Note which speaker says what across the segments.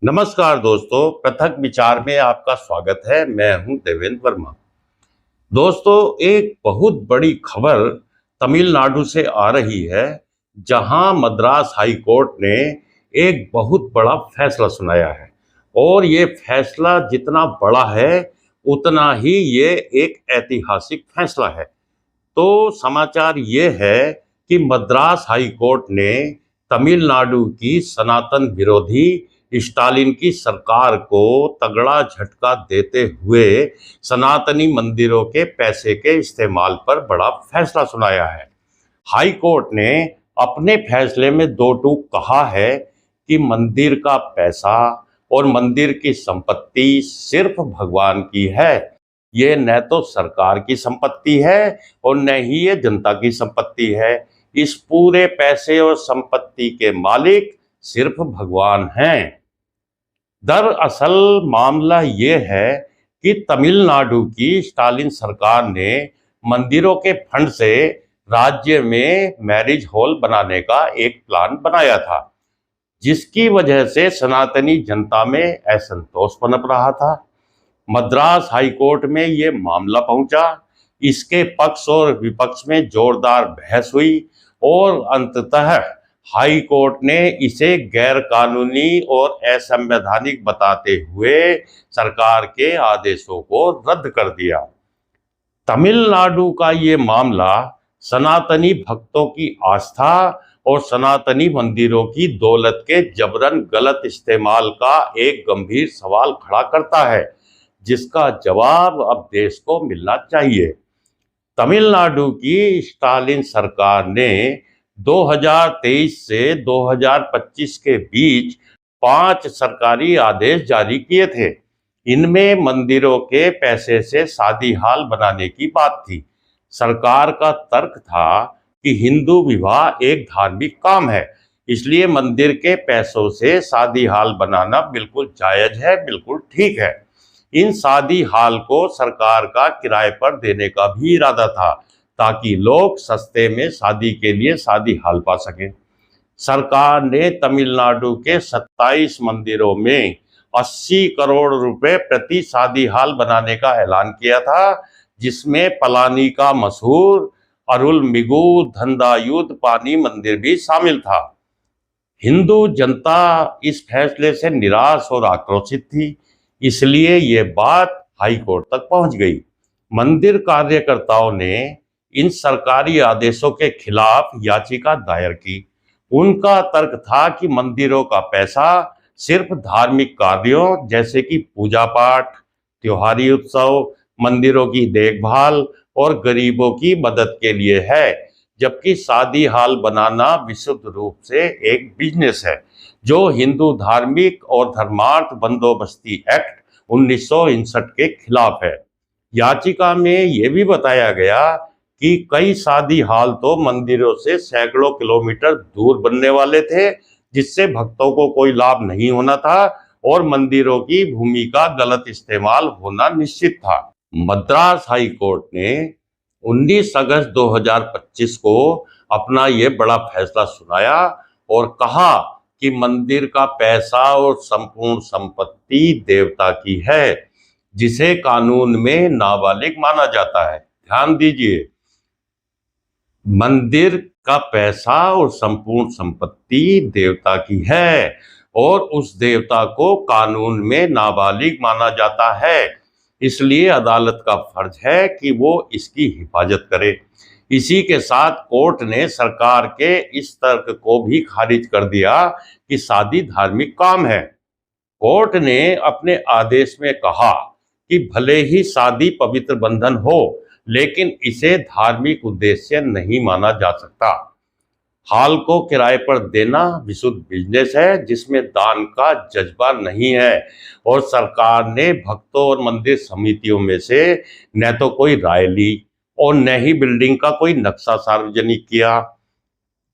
Speaker 1: नमस्कार दोस्तों, पृथक विचार में आपका स्वागत है। मैं हूं देवेंद्र वर्मा। दोस्तों, एक बहुत बड़ी खबर तमिलनाडु से आ रही है, जहां मद्रास हाई कोर्ट ने एक बहुत बड़ा फैसला सुनाया है। और ये फैसला जितना बड़ा है, उतना ही ये एक ऐतिहासिक फैसला है। तो समाचार ये है कि मद्रास हाई कोर्ट ने तमिलनाडु की सनातन विरोधी स्टालिन की सरकार को तगड़ा झटका देते हुए सनातनी मंदिरों के पैसे के इस्तेमाल पर बड़ा फैसला सुनाया है। हाई कोर्ट ने अपने फैसले में दो टूक कहा है कि मंदिर का पैसा और मंदिर की संपत्ति सिर्फ भगवान की है। ये न तो सरकार की संपत्ति है और न ही ये जनता की संपत्ति है। इस पूरे पैसे और संपत्ति के मालिक सिर्फ भगवान हैं। दरअसल मामला ये है कि तमिलनाडु की स्टालिन सरकार ने मंदिरों के फंड से राज्य में मैरिज हॉल बनाने का एक प्लान बनाया था, जिसकी वजह से सनातनी जनता में असंतोष पनप रहा था। मद्रास हाई कोर्ट में ये मामला पहुंचा। इसके पक्ष और विपक्ष में जोरदार बहस हुई और अंततः हाई कोर्ट ने इसे गैर कानूनी और असंवैधानिक बताते हुए सरकार के आदेशों को रद्द कर दिया। तमिलनाडु का ये मामला सनातनी भक्तों की आस्था और सनातनी मंदिरों की दौलत के जबरन गलत इस्तेमाल का एक गंभीर सवाल खड़ा करता है, जिसका जवाब अब देश को मिलना चाहिए। तमिलनाडु की स्टालिन सरकार ने 2023 से 2025 के बीच 5 सरकारी आदेश जारी किए थे। इनमें मंदिरों के पैसे से शादी हाल बनाने की बात थी। सरकार का तर्क था कि हिंदू विवाह एक धार्मिक काम है, इसलिए मंदिर के पैसों से शादी हाल बनाना बिल्कुल जायज है, बिल्कुल ठीक है। इन शादी हाल को सरकार का किराए पर देने का भी इरादा था, ताकि लोग सस्ते में शादी के लिए शादी हाल पा सकें। सरकार ने तमिलनाडु के 27 मंदिरों में 80 करोड़ रुपए प्रति शादी हाल बनाने का ऐलान किया था, जिसमें पलानी का मशहूर अरुलमिगु धंदायुधपानी मंदिर भी शामिल था। हिंदू जनता इस फैसले से निराश और आक्रोशित थी, इसलिए ये बात हाई कोर्ट तक पहुंच गई। मंदिर कार्यकर्ताओं ने इन सरकारी आदेशों के खिलाफ याचिका दायर की। उनका तर्क था कि मंदिरों का पैसा सिर्फ धार्मिक कार्यों जैसे कि पूजा पाठ, त्योहारी उत्सव, मंदिरों की देखभाल और गरीबों की मदद के लिए है, जबकि शादी हाल बनाना विशुद्ध रूप से एक बिजनेस है, जो हिंदू धार्मिक और धर्मार्थ बंदोबस्ती एक्ट 1959 के खिलाफ है। याचिका में यह भी बताया गया कि कई शादी हाल तो मंदिरों से सैकड़ों किलोमीटर दूर बनने वाले थे, जिससे भक्तों को कोई लाभ नहीं होना था और मंदिरों की भूमि का गलत इस्तेमाल होना निश्चित था। मद्रास हाई कोर्ट ने 19 अगस्त 2025 को अपना ये बड़ा फैसला सुनाया और कहा कि मंदिर का पैसा और संपूर्ण संपत्ति देवता की है, जिसे कानून में नाबालिग माना जाता है। ध्यान दीजिए, मंदिर का पैसा और संपूर्ण संपत्ति देवता की है और उस देवता को कानून में नाबालिग माना जाता है, इसलिए अदालत का फर्ज है कि वो इसकी हिफाजत करे। इसी के साथ कोर्ट ने सरकार के इस तर्क को भी खारिज कर दिया कि शादी धार्मिक काम है। कोर्ट ने अपने आदेश में कहा कि भले ही शादी पवित्र बंधन हो, लेकिन इसे धार्मिक उद्देश्य नहीं माना जा सकता। हाल को किराए पर देना विशुद्ध बिजनेस है, जिसमें दान का जज्बा नहीं है, और सरकार ने भक्तों और मंदिर समितियों में से न तो कोई राय ली और न ही बिल्डिंग का कोई नक्शा सार्वजनिक किया।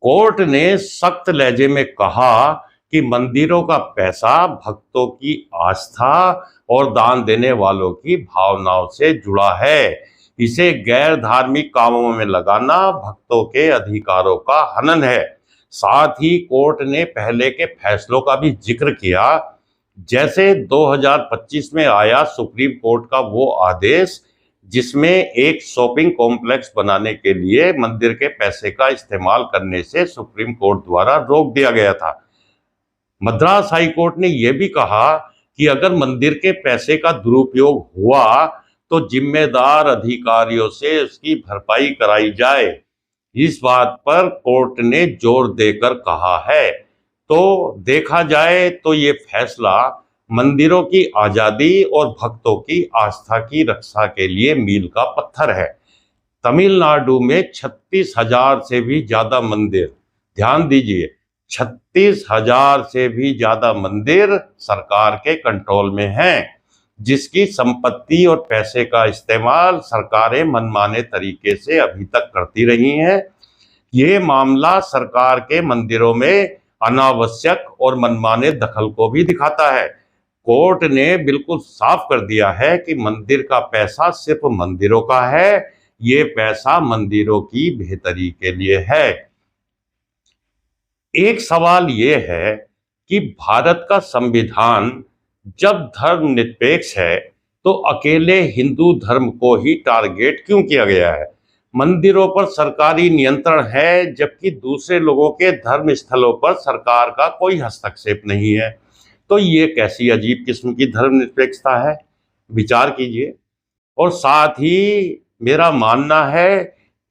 Speaker 1: कोर्ट ने सख्त लहजे में कहा कि मंदिरों का पैसा भक्तों की आस्था और दान देने वालों की भावनाओं से जुड़ा है। इसे गैर धार्मिक कामों में लगाना भक्तों के अधिकारों का हनन है। साथ ही कोर्ट ने पहले के फैसलों का भी जिक्र किया जैसे 2025 में आया सुप्रीम कोर्ट का वो आदेश जिसमें एक शॉपिंग कॉम्प्लेक्स बनाने के लिए मंदिर के पैसे का इस्तेमाल करने से सुप्रीम कोर्ट द्वारा रोक दिया गया था। मद्रास हाई कोर्ट ने यह भी कहा कि अगर मंदिर के पैसे का दुरुपयोग हुआ तो जिम्मेदार अधिकारियों से उसकी भरपाई कराई जाए। इस बात पर कोर्ट ने जोर देकर कहा है। तो देखा जाए तो ये फैसला मंदिरों की आजादी और भक्तों की आस्था की रक्षा के लिए मील का पत्थर है। तमिलनाडु में 36,000 से भी ज्यादा मंदिर, ध्यान दीजिए, 36,000 से भी ज्यादा मंदिर सरकार के कंट्रोल में हैं, जिसकी संपत्ति और पैसे का इस्तेमाल सरकारें मनमाने तरीके से अभी तक करती रही हैं। ये मामला सरकार के मंदिरों में अनावश्यक और मनमाने दखल को भी दिखाता है। कोर्ट ने बिल्कुल साफ कर दिया है कि मंदिर का पैसा सिर्फ मंदिरों का है, ये पैसा मंदिरों की बेहतरी के लिए है। एक सवाल ये है कि भारत का संविधान जब धर्मनिरपेक्ष है तो अकेले हिंदू धर्म को ही टारगेट क्यों किया गया है? मंदिरों पर सरकारी नियंत्रण है जबकि दूसरे लोगों के धर्म स्थलों पर सरकार का कोई हस्तक्षेप नहीं है। तो ये कैसी अजीब किस्म की धर्मनिरपेक्षता है? विचार कीजिए। और साथ ही मेरा मानना है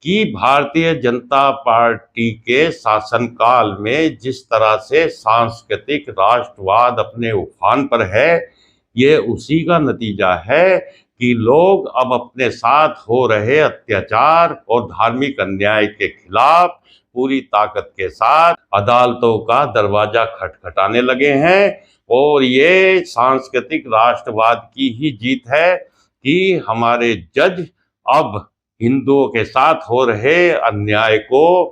Speaker 1: कि भारतीय जनता पार्टी के शासनकाल में जिस तरह से सांस्कृतिक राष्ट्रवाद अपने उफान पर है, ये उसी का नतीजा है कि लोग अब अपने साथ हो रहे अत्याचार और धार्मिक अन्याय के खिलाफ पूरी ताकत के साथ अदालतों का दरवाजा खटखटाने लगे हैं। और ये सांस्कृतिक राष्ट्रवाद की ही जीत है कि हमारे जज अब हिंदुओं के साथ हो रहे अन्याय को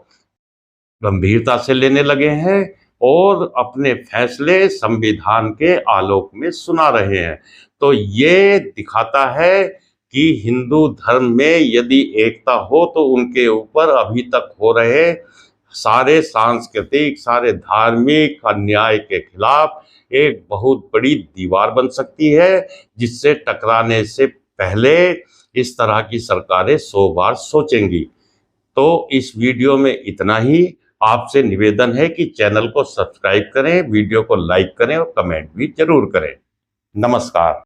Speaker 1: गंभीरता से लेने लगे हैं और अपने फैसले संविधान के आलोक में सुना रहे हैं। तो ये दिखाता है कि हिंदू धर्म में यदि एकता हो तो उनके ऊपर अभी तक हो रहे सारे सांस्कृतिक, सारे धार्मिक अन्याय के खिलाफ एक बहुत बड़ी दीवार बन सकती है, जिससे टकराने से पहले इस तरह की सरकारें 100 बार सोचेंगी। तो इस वीडियो में इतना ही। आपसे निवेदन है कि चैनल को सब्सक्राइब करें, वीडियो को लाइक करें और कमेंट भी जरूर करें। नमस्कार।